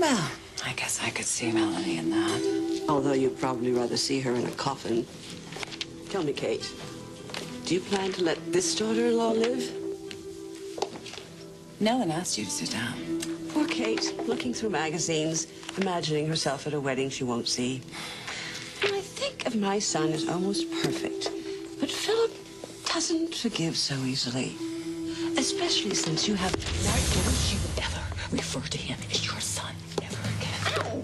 Well, I guess I could see Melanie in that. Although you'd probably rather see her in a coffin. Tell me, Kate, do you plan to let this daughter-in-law live? Nellen asked you to sit down. Poor Kate, looking through magazines, imagining herself at a wedding she won't see. And I think of my son as almost perfect. But Philip doesn't forgive so easily. Especially since you have... Don't you ever refer to him as your son ever again. Ow!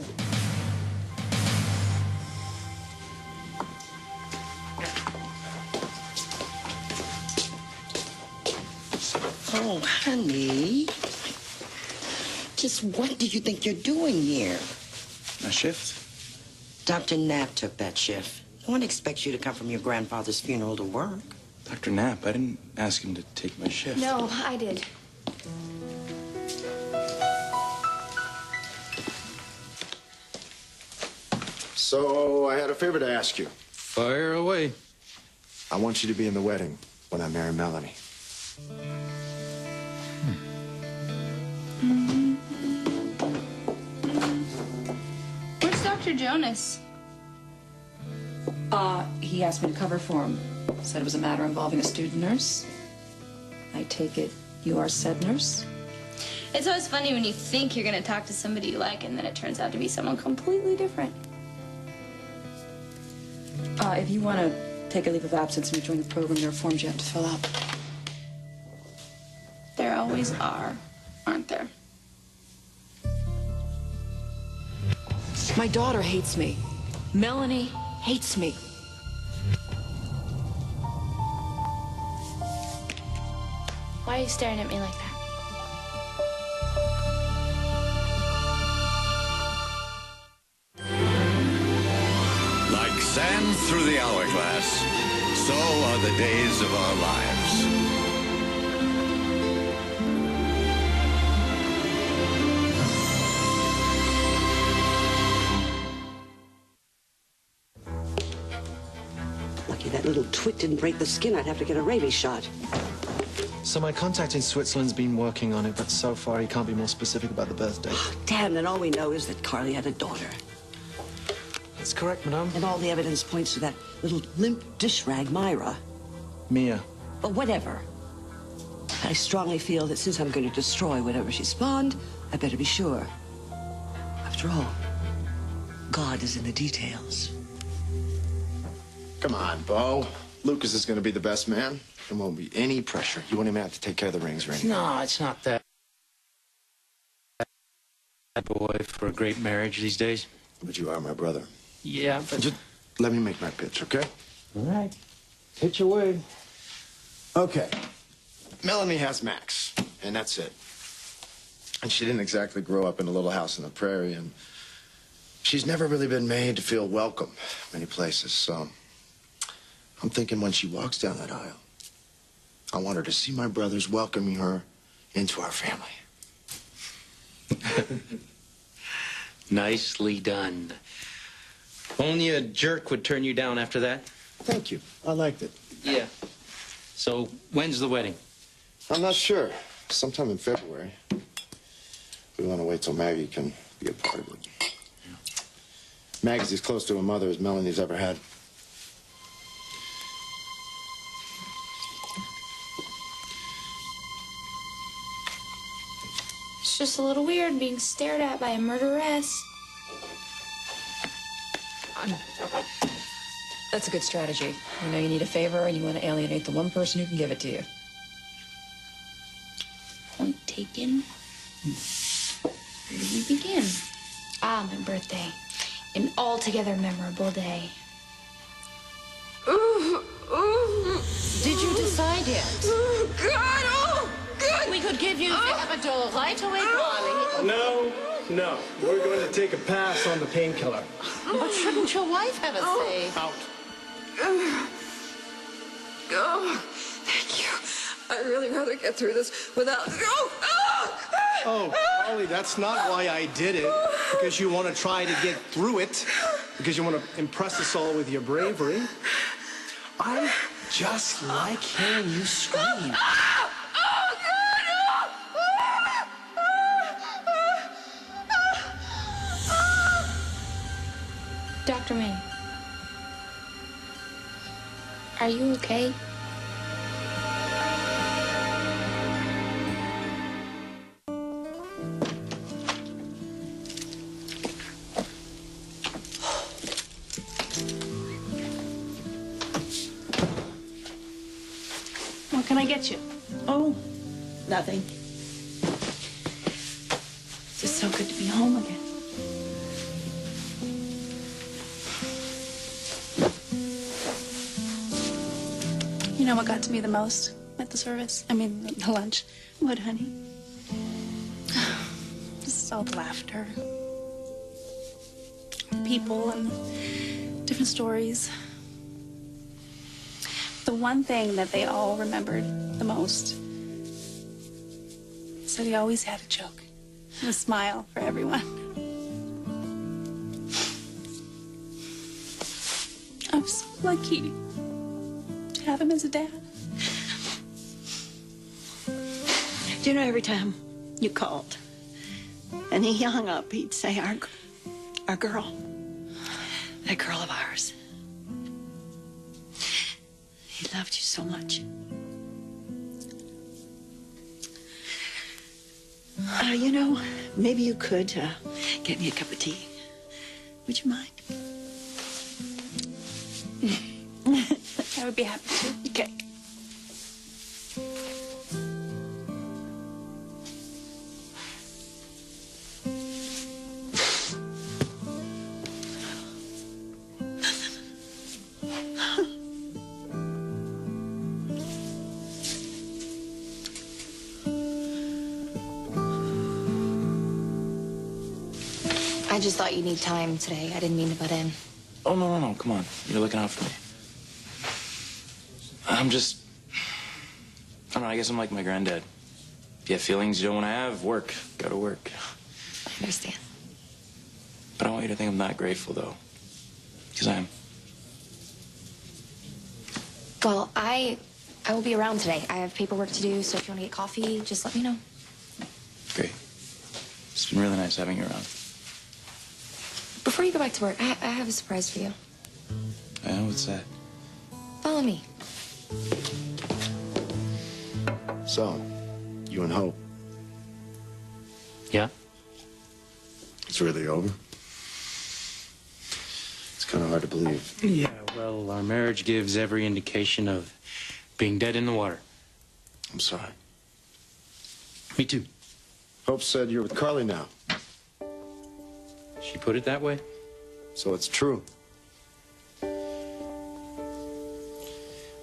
Oh, honey. Just what do you think you're doing here? A shift? Dr. Knapp took that shift. No one expects you to come from your grandfather's funeral to work. Dr. Knapp, I didn't ask him to take my shift. No, I did. So, I had a favor to ask you. Fire away. I want you to be in the wedding when I marry Melanie. Where's Dr. Jonas? He asked me to cover for him. Said it was a matter involving a student nurse. I take it you are said nurse? It's always funny when you think you're going to talk to somebody you like and then it turns out to be someone completely different. If you want to take a leave of absence and join the program, there are forms you have to fill out. There always are, aren't there? My daughter hates me. Melanie hates me. Why are you staring at me like that? Like sand through the hourglass, so are the days of our lives. Lucky that little twit didn't break the skin. I'd have to get a rabies shot. So my contact in Switzerland's been working on it, but so far he can't be more specific about the birth date. Damn, then all we know is that Carly had a daughter. That's correct, madame. And all the evidence points to that little limp dish rag, Myra. Mia. But whatever. I strongly feel that since I'm going to destroy whatever she spawned, I better be sure. After all, God is in the details. Come on, Bo. Lucas is going to be the best man. There won't be any pressure. You won't even have to take care of the rings or anything. No, it's not that. Boy, for a great marriage these days. But you are my brother. Yeah, but... Just let me make my pitch, okay? All right. Pitch away. Okay. Melanie has Max, and that's it. And she didn't exactly grow up in a little house in the prairie, and she's never really been made to feel welcome many places, so I'm thinking when she walks down that aisle, I want her to see my brothers welcoming her into our family. Nicely done. Only a jerk would turn you down after that. Thank you. I liked it. Yeah. So, when's the wedding? I'm not sure. Sometime in February. We want to wait till Maggie can be a part of it. Yeah. Maggie's as close to a mother as Melanie's ever had. It's just a little weird being stared at by a murderess. That's a good strategy. You know you need a favor and you want to alienate the one person who can give it to you. Point taken. Where do we begin? Ah, my birthday. An altogether memorable day. Did you decide yet? God, oh, God! We could give you the Epidural right away, darling. No. We're going to take a pass on the painkiller. But shouldn't your wife have a say? Out. Oh, thank you. I'd really rather get through this without... Oh, Carly, that's not why I did it. Because you want to try to get through it. Because you want to impress us all with your bravery. I just like hearing you scream. Dr. May, are you okay? What can I get you? Oh, nothing. It's just so good to be home again. You know what got to me the most at the service? I mean, the lunch. What, honey? Just all the laughter. People and different stories. The one thing that they all remembered the most is that he always had a joke and a smile for everyone. I'm so lucky to have him as a dad. Do you know, every time you called and he hung up, he'd say, our girl, that girl of ours. He loved you so much. You know, maybe you could get me a cup of tea. Would you mind? I would be happy to. Okay. I just thought you'd need time today. I didn't mean to butt in. Oh, no. Come on. You're looking out for me. I don't know, I guess I'm like my granddad. If you have feelings you don't want to have, work. Go to work. I understand. But I want you to think I'm not grateful, though. Because I am. Well, I will be around today. I have paperwork to do, so if you want to get coffee, just let me know. Great. It's been really nice having you around. Before you go back to work, I have a surprise for you. What's that? Follow me. So, you and Hope, Yeah? it's really over? It's kind of hard to believe. Yeah, well, our marriage gives every indication of being dead in the water. I'm sorry. Me too. Hope said you're with Carly now. She put it that way? So it's true.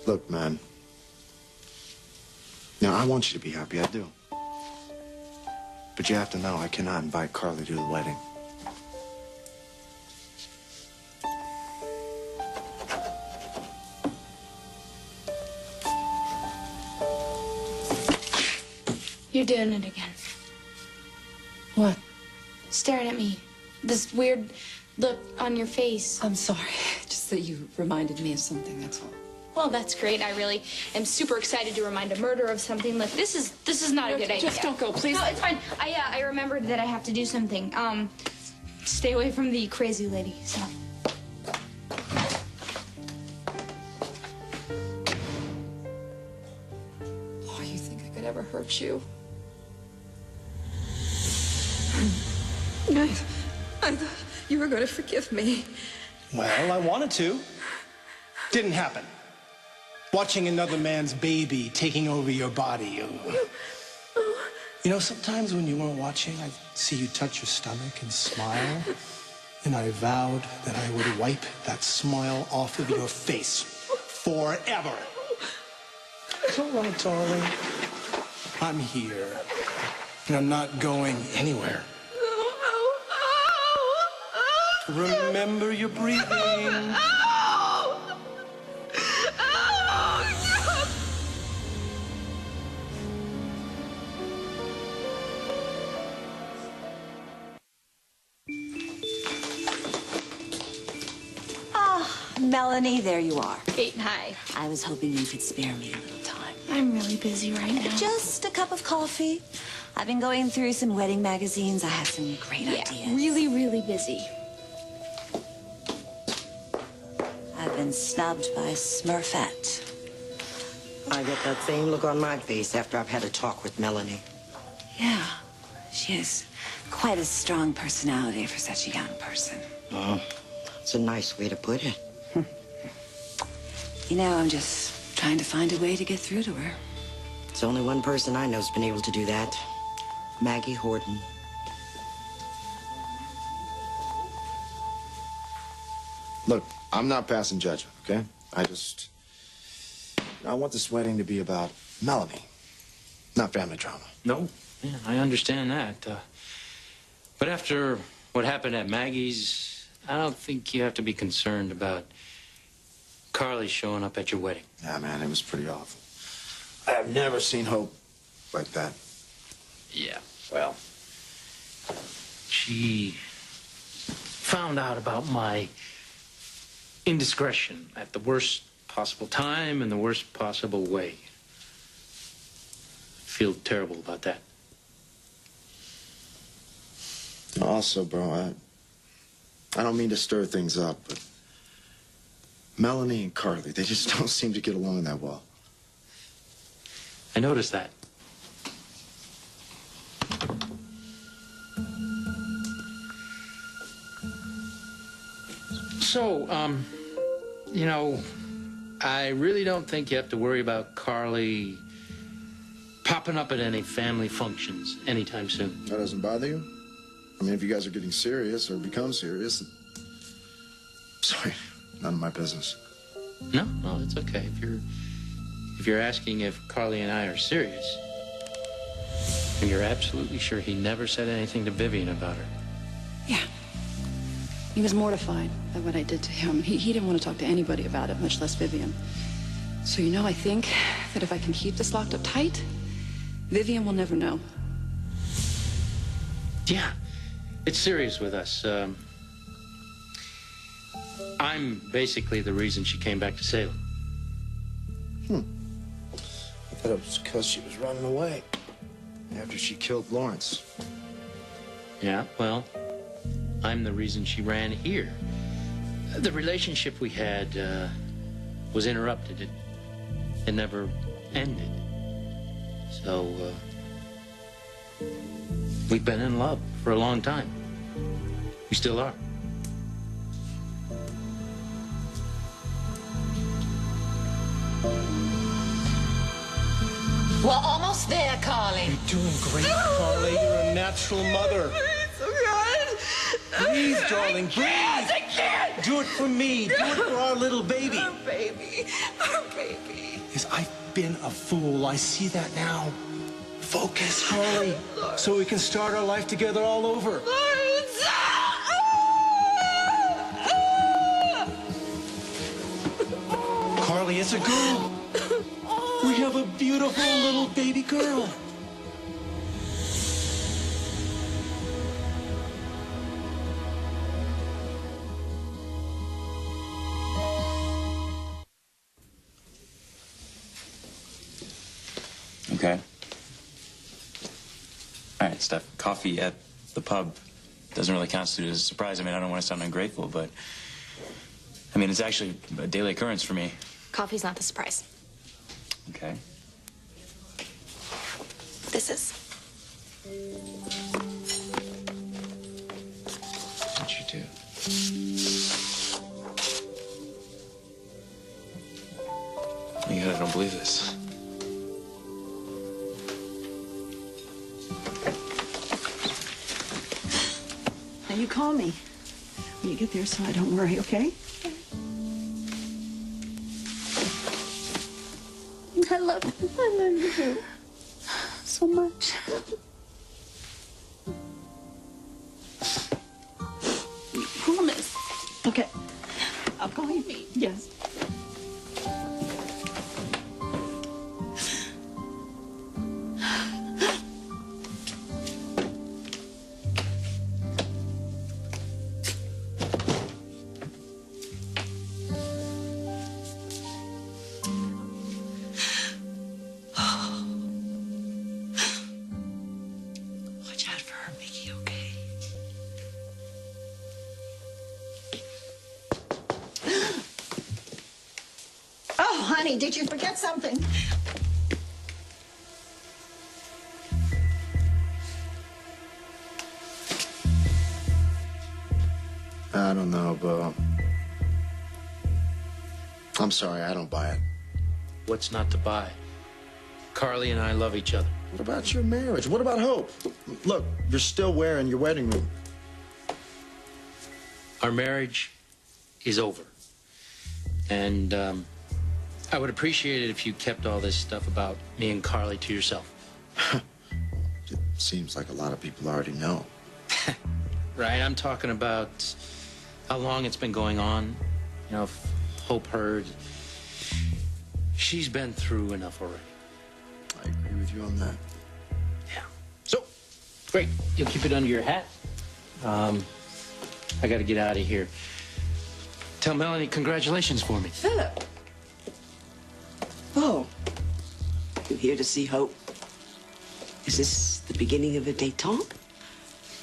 Look, man. Now, I want you to be happy, I do. But you have to know I cannot invite Carly to the wedding. You're doing it again. What? Staring at me. This weird look on your face. I'm sorry. Just that you reminded me of something, that's all. Well, that's great. I really am super excited to remind a murderer of something. Look, this is not a good idea. Just don't go, please. No, it's fine. I remembered that I have to do something. Stay away from the crazy lady. So. Oh, you think I could ever hurt you? I thought you were going to forgive me. Well, I wanted to. Didn't happen. Watching another man's baby taking over your body. You know, sometimes when you weren't watching, I'd see you touch your stomach and smile. And I vowed that I would wipe that smile off of your face forever. Don't run, darling. I'm here. And I'm not going anywhere. Remember your breathing. Melanie, there you are. Kate, hi. I was hoping you could spare me a little time. I'm really busy right now. Just a cup of coffee. I've been going through some wedding magazines. I have some great ideas. Really, really busy. I've been snubbed by Smurfette. I get that same look on my face after I've had a talk with Melanie. Yeah, she has quite a strong personality for such a young person. Oh, that's a nice way to put it. You know, I'm just trying to find a way to get through to her. It's only one person I know's been able to do that. Maggie Horton. Look, I'm not passing judgment, okay? I want this wedding to be about Melanie, not family drama. No, yeah, I understand that. But after what happened at Maggie's, I don't think you have to be concerned about Carly showing up at your wedding. Yeah, man, it was pretty awful. I have never seen Hope like that. Yeah, well, she found out about my indiscretion at the worst possible time and the worst possible way. I feel terrible about that. Also, bro, I don't mean to stir things up, but Melanie and Carly, they just don't seem to get along that well. I noticed that. So, you know, I really don't think you have to worry about Carly popping up at any family functions anytime soon. That doesn't bother you? I mean, if you guys are getting serious or become serious, sorry, none of my business. No, it's okay. If you're asking if Carly and I are serious, and you're absolutely sure he never said anything to Vivian about her. Yeah. He was mortified by what I did to him. He didn't want to talk to anybody about it, much less Vivian. So, you know, I think that if I can keep this locked up tight, Vivian will never know. Yeah, it's serious with us. I'm basically the reason she came back to Salem. I thought it was because she was running away after she killed Lawrence. Yeah, well, I'm the reason she ran here. The relationship we had was interrupted. It never ended. So, we've been in love for a long time. We still are. We're almost there, Carly. You're doing great, Carly. You're a natural mother. So good. Breathe, darling, breathe. I can't. Do it for me. Do it for our little baby. Our baby. Our baby. Yes, I've been a fool. I see that now. Focus, Carly, so we can start our life together all over. Lawrence. Carly, it's a girl. We have a beautiful little baby girl. Okay. All right, Steph. Coffee at the pub doesn't really constitute as a surprise. I mean, I don't want to sound ungrateful, but I mean, it's actually a daily occurrence for me. Coffee's not the surprise. Okay. This is. What you do? Oh my God, I don't believe this. Now you call me when you get there so I don't worry, okay? I love you so much. You promise. Okay. I'll call you. Yes. Watch out for her, Mickey, okay? Honey, did you forget something? I don't know, Bo. I'm sorry, I don't buy it. What's not to buy? Carly and I love each other. What about your marriage? What about Hope? Look, you're still wearing your wedding ring. Our marriage is over. And I would appreciate it if you kept all this stuff about me and Carly to yourself. It seems like a lot of people already know. Right, I'm talking about how long it's been going on. You know, if Hope heard. She's been through enough already. I agree with you on that. Yeah. So, great. You'll keep it under your hat. I got to get out of here. Tell Melanie congratulations for me. Philip. Oh. You here to see Hope? Is this the beginning of a détente?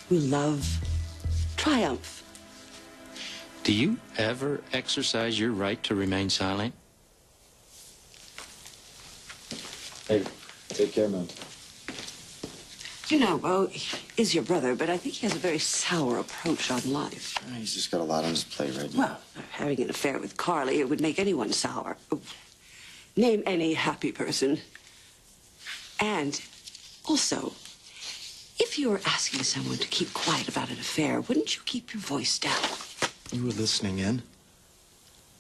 Will love triumph? Do you ever exercise your right to remain silent? Hey, take care, man. You know, Bo is your brother, but I think he has a very sour approach on life. He's just got a lot on his plate right now. Well, having an affair with Carly, it would make anyone sour. Name any happy person. And also, if you were asking someone to keep quiet about an affair, wouldn't you keep your voice down? You were listening in?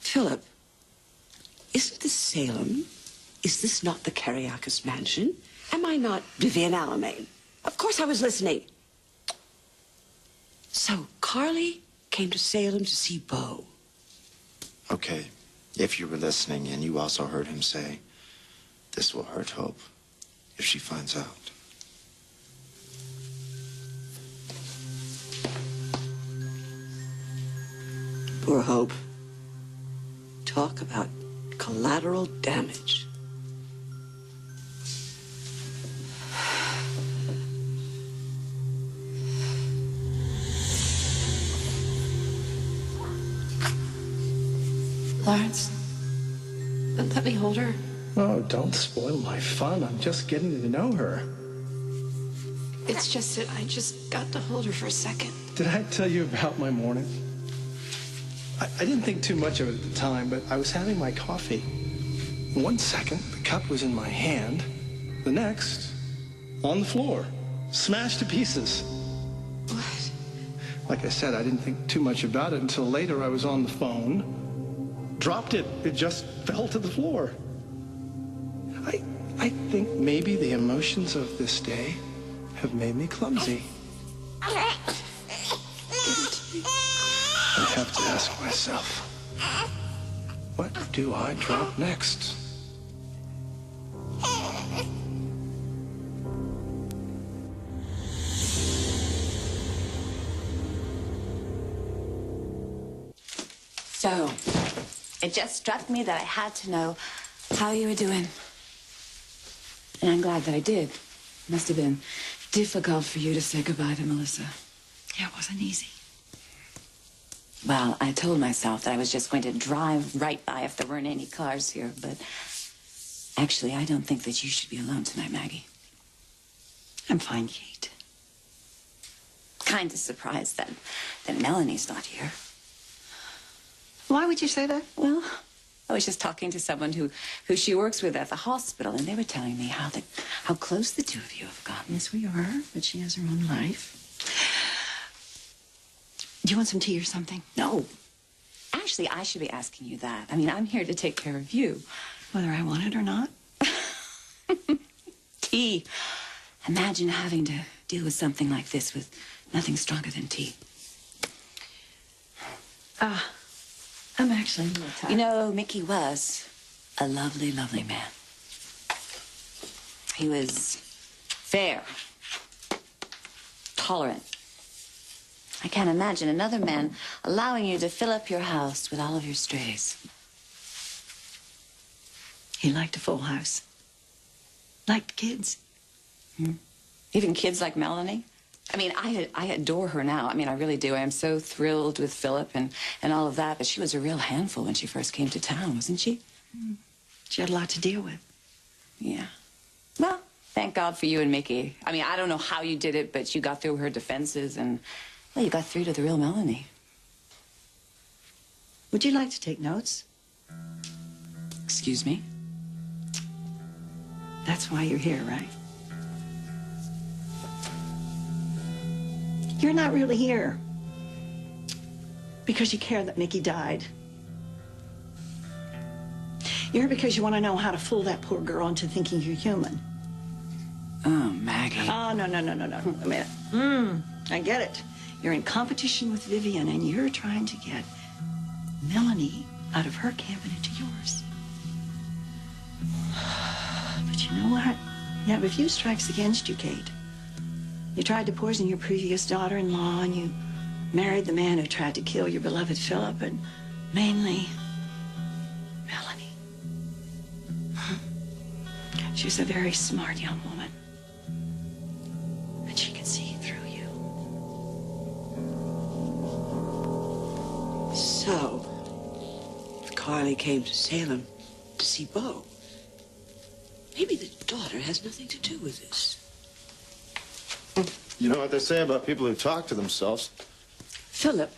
Philip, isn't this Salem? Is this not the Kariakis mansion? Am I not Vivian Alamain? Of course I was listening. So Carly came to Salem to see Bo. Okay, if you were listening in, you also heard him say, this will hurt Hope if she finds out. Poor Hope. Talk about collateral damage. Lawrence, let me hold her. Oh, don't spoil my fun. I'm just getting to know her. It's just that I just got to hold her for a second. Did I tell you about my morning? I didn't think too much of it at the time, but I was having my coffee. 1 second, the cup was in my hand. The next, on the floor, smashed to pieces. What? Like I said, I didn't think too much about it until later I was on the phone. Dropped it. It just fell to the floor. I think maybe the emotions of this day have made me clumsy. I have to ask myself, what do I drop next? So, it just struck me that I had to know how you were doing. And I'm glad that I did. Must have been difficult for you to say goodbye to Melissa. Yeah, it wasn't easy. Well, I told myself that I was just going to drive right by if there weren't any cars here, but actually, I don't think that you should be alone tonight, Maggie. I'm fine, Kate. Kind of surprised that Melanie's not here. Why would you say that? Well, I was just talking to someone who she works with at the hospital, and they were telling me how close the two of you have gotten. Yes, we are, but she has her own life. Do you want some tea or something? No. Actually, I should be asking you that. I mean, I'm here to take care of you. Whether I want it or not? Tea. Imagine having to deal with something like this with nothing stronger than tea. I'm actually a little tired. You know, Mickey was a lovely, lovely man. He was fair, tolerant. I can't imagine another man allowing you to fill up your house with all of your strays. He liked a full house. Liked kids. Even kids like Melanie. I mean, I adore her now. I mean, I really do. I am so thrilled with Philip and all of that. But she was a real handful when she first came to town, wasn't she? She had a lot to deal with. Yeah. Well, thank God for you and Mickey. I mean, I don't know how you did it, but you got through her defenses and, well, you got through to the real Melanie. Would you like to take notes? Excuse me? That's why you're here, right? You're not really here because you care that Mickey died. You're here because you want to know how to fool that poor girl into thinking you're human. Oh, Maggie. Oh, no. A minute. I get it. You're in competition with Vivian, and you're trying to get Melanie out of her camp and into yours. But you know what? You have a few strikes against you, Kate. You tried to poison your previous daughter-in-law, and you married the man who tried to kill your beloved Philip, and mainly Melanie. She's a very smart young woman, and she can see through you. So, Carly came to Salem to see Beau. Maybe the daughter has nothing to do with this. You know what they say about people who talk to themselves? Philip,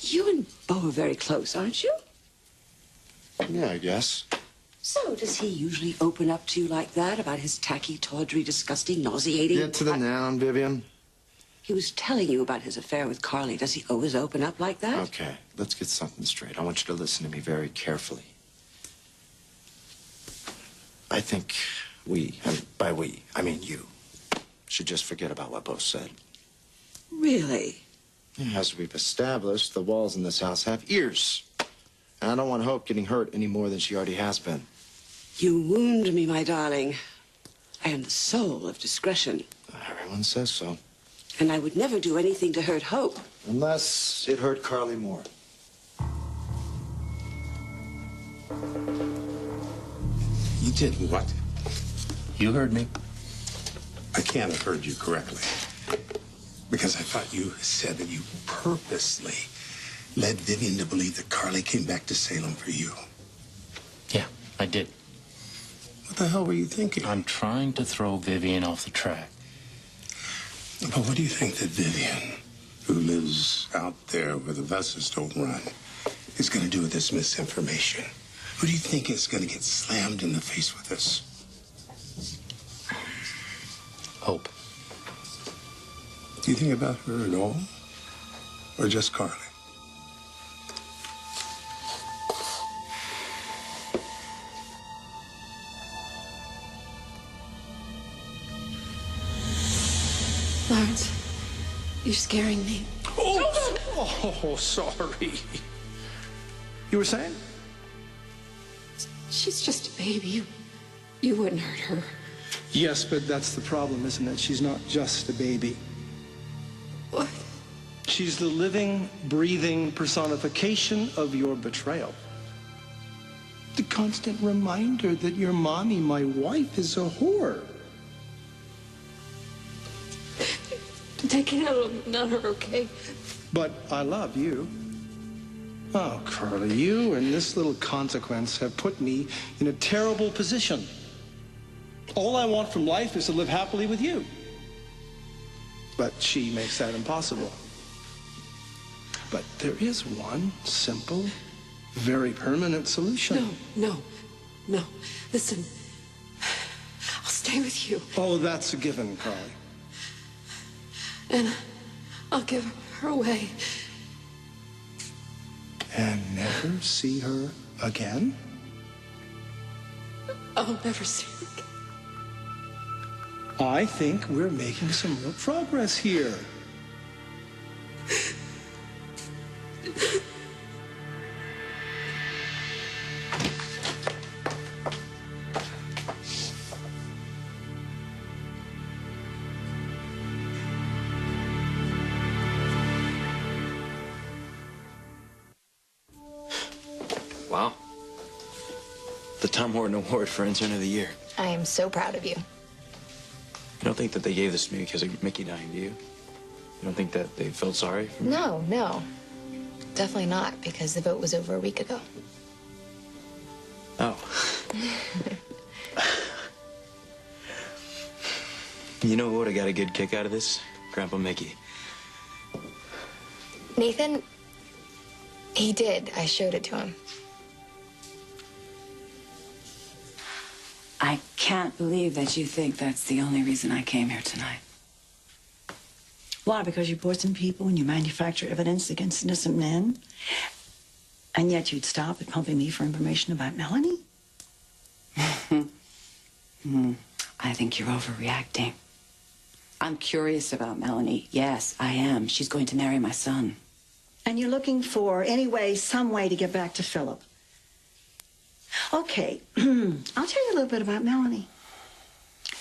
you and Beau are very close, aren't you? Yeah, I guess. So, does he usually open up to you like that about his tacky, tawdry, disgusting, nauseating... Get to the noun, Vivian. He was telling you about his affair with Carly. Does he always open up like that? Okay, let's get something straight. I want you to listen to me very carefully. I think we, and by we, I mean you, should just forget about what Beau said. Really? As we've established, the walls in this house have ears. And I don't want Hope getting hurt any more than she already has been. You wound me, my darling. I am the soul of discretion. Everyone says so. And I would never do anything to hurt Hope. Unless it hurt Carly more. You did what? You heard me. I can't have heard you correctly. Because I thought you said that you purposely led Vivian to believe that Carly came back to Salem for you. Yeah, I did. What the hell were you thinking? I'm trying to throw Vivian off the track. But what do you think that Vivian, who lives out there where the buses don't run, is going to do with this misinformation? Who do you think is going to get slammed in the face with this? Hope. Do you think about her at all? Or just Carly? Lawrence, you're scaring me. Oh, sorry. You were saying? She's just a baby. You wouldn't hurt her. Yes, but that's the problem, isn't it? She's not just a baby. What? She's the living, breathing personification of your betrayal. The constant reminder that your mommy, my wife, is a whore. Take it out on her, okay? But I love you. Oh, Carly, you and this little consequence have put me in a terrible position. All I want from life is to live happily with you. But she makes that impossible. But there is one simple, very permanent solution. No. Listen, I'll stay with you. Oh, that's a given, Carly. And I'll give her away. And never see her again? I'll never see her again. I think we're making some real progress here. Wow. The Tom Horton Award for Intern of the Year. I am so proud of you. You don't think that they gave this to me because of Mickey dying, do you? You don't think that they felt sorry for me? No. Definitely not, because the vote was over a week ago. Oh. You know who would have got a good kick out of this? Grandpa Mickey. Nathan, he did. I showed it to him. I can't believe that you think that's the only reason I came here tonight. Why? Because you poison people and you manufacture evidence against innocent men? And yet you'd stop at pumping me for information about Melanie? I think you're overreacting. I'm curious about Melanie. Yes, I am. She's going to marry my son. And you're looking for any way, some way to get back to Philip. Okay, I'll tell you a little bit about Melanie.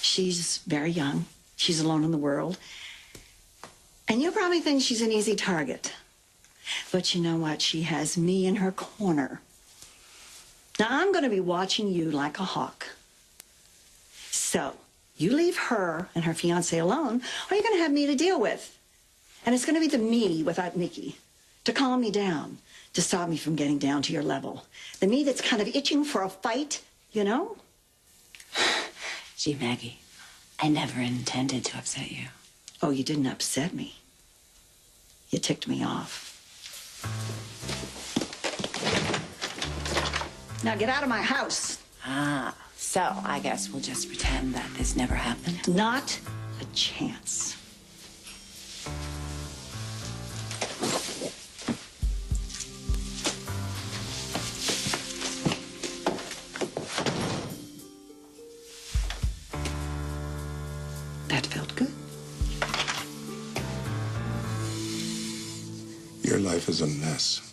She's very young. She's alone in the world. And you'll probably think she's an easy target. But you know what? She has me in her corner. Now, I'm going to be watching you like a hawk. So, you leave her and her fiancé alone, or you're going to have me to deal with. And it's going to be the me without Mickey, to calm me down, to stop me from getting down to your level. The me that's kind of itching for a fight, you know? Gee, Maggie, I never intended to upset you. Oh, you didn't upset me. You ticked me off. Now get out of my house. Ah, so I guess we'll just pretend that this never happened. Not a chance. That felt good. Your life is a mess.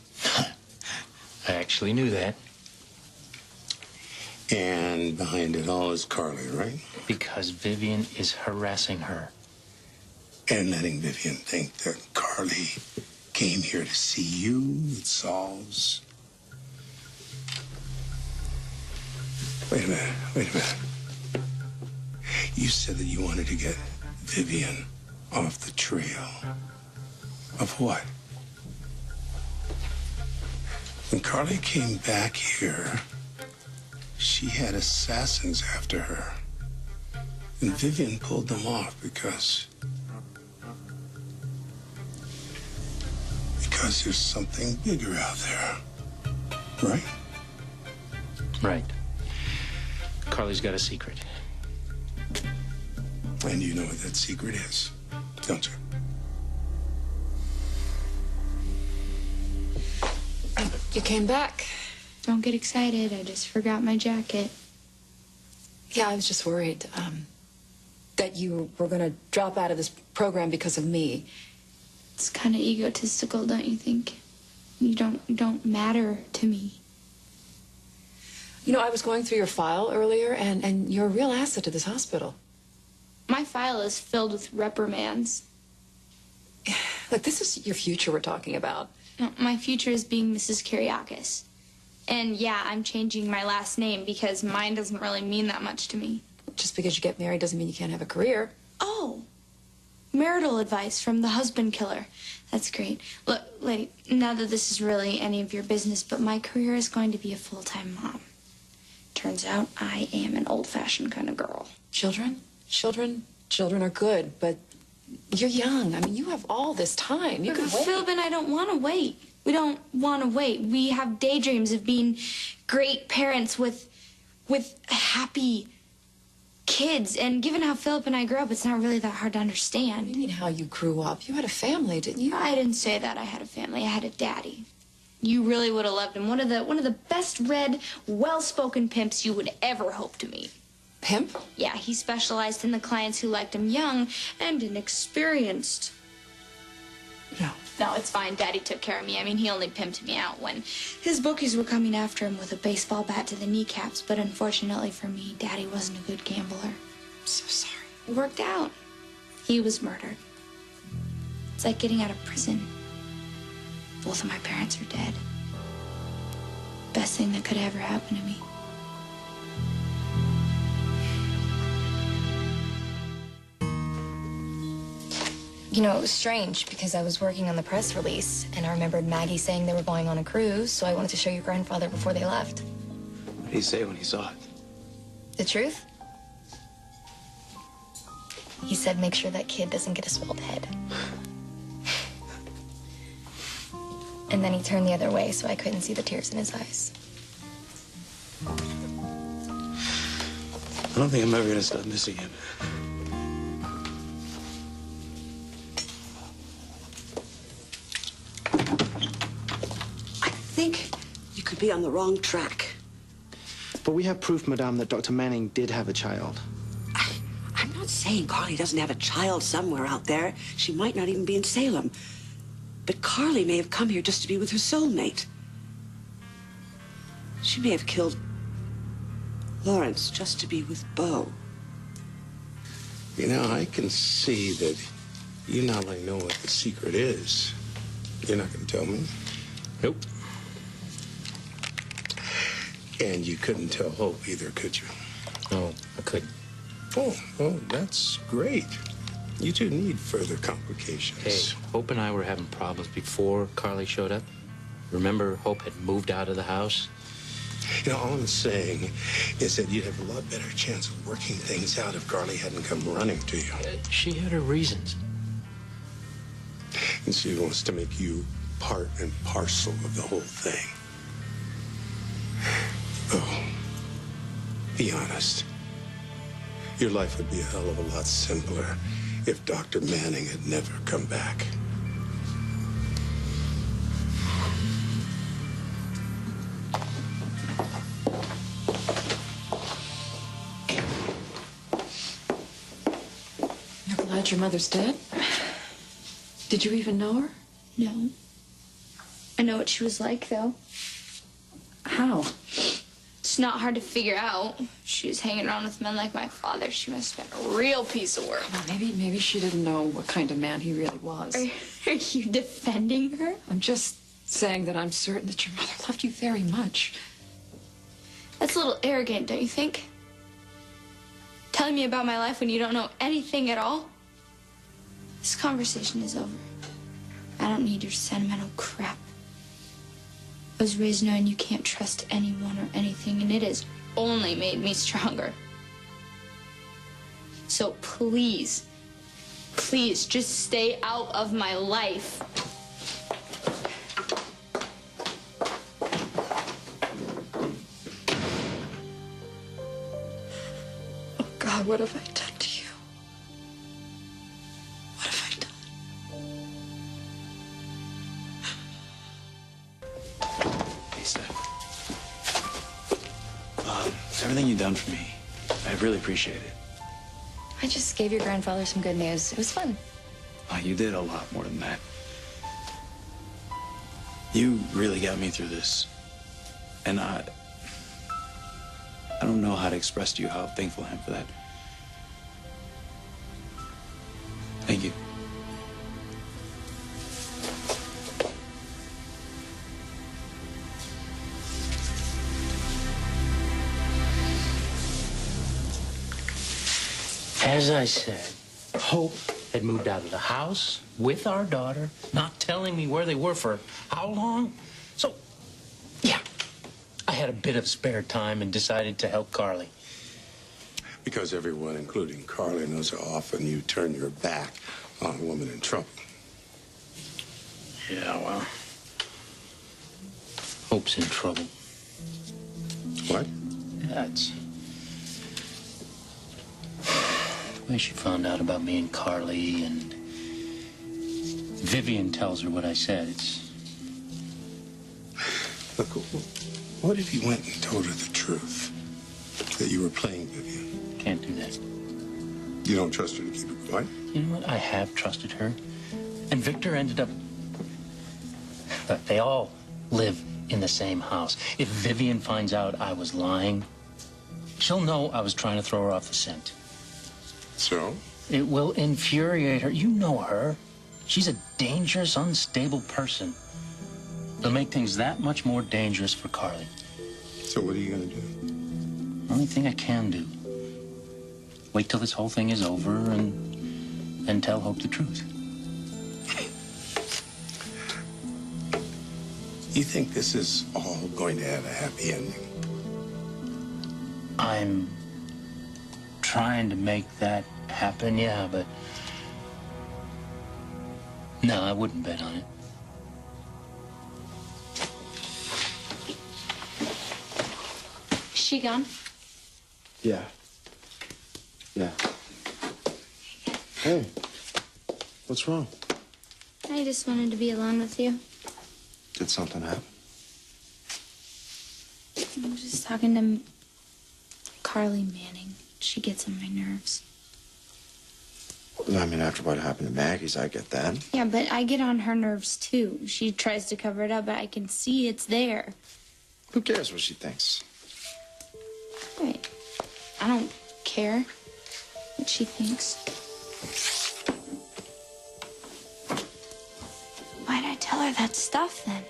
I actually knew that. And behind it all is Carly, right? Because Vivian is harassing her. And letting Vivian think that Carly came here to see you, it solves. Wait a minute. You said that you wanted to get Vivian off the trail. Of what? When Carly came back here, she had assassins after her. And Vivian pulled them off because there's something bigger out there. Right? Right. Carly's got a secret. And you know what that secret is, don't you? You came back. Don't get excited. I just forgot my jacket. Yeah, I was just worried that you were going to drop out of this program because of me. It's kind of egotistical, don't you think? You don't matter to me. You know, I was going through your file earlier, and you're a real asset to this hospital. My file is filled with reprimands. Look, this is your future we're talking about. No, my future is being Mrs. Kyriakis. And yeah, I'm changing my last name because mine doesn't really mean that much to me. Just because you get married doesn't mean you can't have a career. Oh, marital advice from the husband killer. That's great. Look, lady, not that this is really any of your business, but my career is going to be a full-time mom. Turns out I am an old-fashioned kind of girl. Children are good, but you're young. I mean, you have all this time. You can wait. Philip and I don't want to wait. We don't want to wait. We have daydreams of being great parents with happy kids. And given how Philip and I grew up, it's not really that hard to understand. What do you mean how you grew up? You had a family, didn't you? I didn't say that I had a family. I had a daddy. You really would have loved him. One of the best read, well-spoken pimps you would ever hope to meet. Pimp? Yeah, he specialized in the clients who liked him young and inexperienced. No, it's fine. Daddy took care of me. I mean, he only pimped me out when his bookies were coming after him with a baseball bat to the kneecaps. But unfortunately for me, Daddy wasn't a good gambler. I'm so sorry. It worked out. He was murdered. It's like getting out of prison. Both of my parents are dead. Best thing that could ever happen to me. You know, it was strange because I was working on the press release and I remembered Maggie saying they were going on a cruise, so I wanted to show your grandfather before they left. What did he say when he saw it? The truth? He said make sure that kid doesn't get a swelled head. And then he turned the other way so I couldn't see the tears in his eyes. I don't think I'm ever gonna stop missing him. I think you could be on the wrong track. But we have proof, Madame, that Dr. Manning did have a child. I'm not saying Carly doesn't have a child somewhere out there. She might not even be in Salem. But Carly may have come here just to be with her soulmate. She may have killed Lawrence just to be with Bo. You know, I can see that you not only know what the secret is. You're not going to tell me? Nope. And you couldn't tell Hope either, could you? No, I couldn't. Oh, that's great. You two need further complications. Hey, Hope and I were having problems before Carly showed up. Remember, Hope had moved out of the house? You know, all I'm saying is that you'd have a lot better chance of working things out if Carly hadn't come running to you. She had her reasons. And she wants to make you part and parcel of the whole thing. Oh, be honest. Your life would be a hell of a lot simpler if Dr. Manning had never come back. You're glad your mother's dead? Did you even know her? No. I know what she was like, though. How? It's not hard to figure out. She was hanging around with men like my father. She must have been a real piece of work. Well, maybe she didn't know what kind of man he really was. Are you defending her? I'm just saying that I'm certain that your mother loved you very much. That's a little arrogant, don't you think? Telling me about my life when you don't know anything at all? This conversation is over. I don't need your sentimental crap. I was raised knowing you can't trust anyone or anything, and it has only made me stronger. So please, please, just stay out of my life. Oh, God, what have I done to you? What have I done? Hey, Steph. Everything you've done for me, I really appreciate it. I just gave your grandfather some good news. It was fun. You did a lot more than that. You really got me through this. And I don't know how to express to you how thankful I am for that. Thank you. As I said, Hope had moved out of the house with our daughter, not telling me where they were for how long. So, yeah, I had a bit of spare time and decided to help Carly. Because everyone, including Carly, knows how often you turn your back on a woman in trouble. Yeah, well, Hope's in trouble. What? Yeah, it's... the way she found out about me and Carly, and Vivian tells her what I said. It's... Look, what if you went and told her the truth? That you were playing Vivian? Can't do that. You don't trust her to keep it quiet? You know what? I have trusted her. And Victor ended up... Look, they all live in the same house. If Vivian finds out I was lying, she'll know I was trying to throw her off the scent. So? It will infuriate her. You know her. She's a dangerous, unstable person. It'll make things that much more dangerous for Carly. So what are you going to do? Only thing I can do. Wait till this whole thing is over and then tell Hope the truth. You think this is all going to have a happy ending? I'm trying to make that happen, yeah, but no, I wouldn't bet on it. Is she gone? Yeah. Yeah. Hey, what's wrong? I just wanted to be alone with you. Did something happen? I'm just talking to Carly Manning. She gets on my nerves. I mean, after what happened to Maggie's, I get that. Yeah, but I get on her nerves too. She tries to cover it up, but I can see it's there. Who cares what she thinks? Right. I don't care what she thinks. Why'd I tell her that stuff then?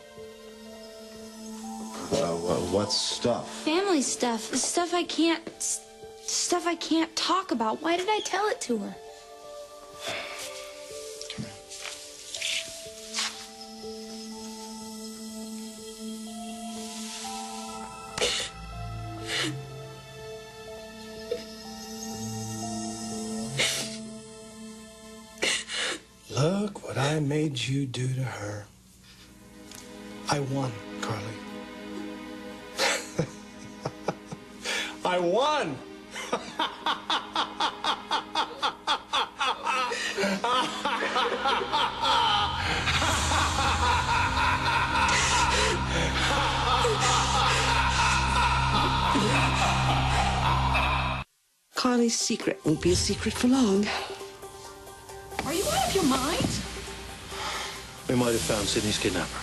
What stuff? Family stuff. Stuff I can't talk about. Why did I tell it to her? Look what I made you do to her. I won, Carly. I won! Carly's secret won't be a secret for long. Are you out of your mind? We might have found Sydney's kidnapper.